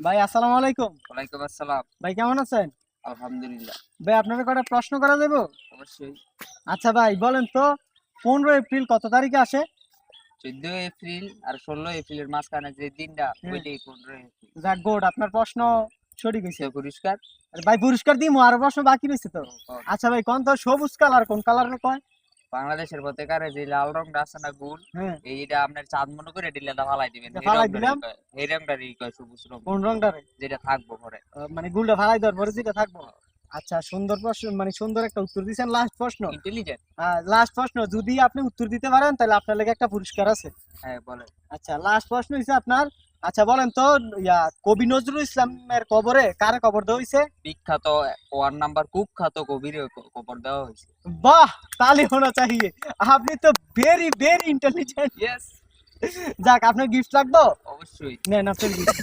ভাই আসসালামু আলাইকুম। ওয়ালাইকুম আসসালাম। ভাই কেমন আছেন? আলহামদুলিল্লাহ। ভাই আপনাকে কয়টা প্রশ্ন করা যাবে? অবশ্যই। আচ্ছা ভাই বলেন তো 15 এপ্রিল কত তারিখে আসে? 14 এপ্রিল আর 16 এপ্রিলের মাঝখানে যে দিনটা হ্যাঁ। ওইটাই 15 এপ্রিল। যাক গুড, আপনার প্রশ্ন সঠিক হইছে। তো পুরস্কার আরে ভাই পুরস্কার দিমু, আরো প্রশ্ন বাকি রইছে তো। ও, আচ্ছা ভাই কোন তো সবুজ কালার কোন কালারে কয়? বাংলাদেশের পতাকার যে লাল রংটা আছে না গোল, হ্যাঁ, এইটা আপনার চাঁদ মনে করে ডিলাটা ফালাই দিবেন। এটা এই ফালাই রংটারই দিলাম। কয়, এই রংটারই কয় সবুজ রং, কোন রংটারে? যেটা থাকবো পরে। মানে গুলটা ফালাই দেওয়ার পরে যেটা থাকবো। আচ্ছা সুন্দর প্রশ্ন, মানে সুন্দর একটা উত্তর দিয়েছেন। লাস্ট প্রশ্ন, ইন্টেলিজেন্ট। লাস্ট প্রশ্ন যদি আপনি উত্তর দিতে পারেন তাহলে আপনার লাগে একটা পুরস্কার আছে। হ্যাঁ বলেন। আচ্ছা লাস্ট প্রশ্ন হইছে আপনার। আচ্ছা বলেন তো কবি নজরুল ইসলামের কবরে কারে কবর দেওয়া হইছে? বিখ্যাত ওয়ান নাম্বার কুখ্যাত কবির কবর দেওয়া হয়েছে। বাহ, তালি হোনা চাহিয়ে। আপনি তো ভেরি ভেরি ইন্টেলিজেন্ট। ইয়েস। যাক আপনার গিফট লাগবে। অবশ্যই। নেন আপনার গিফট।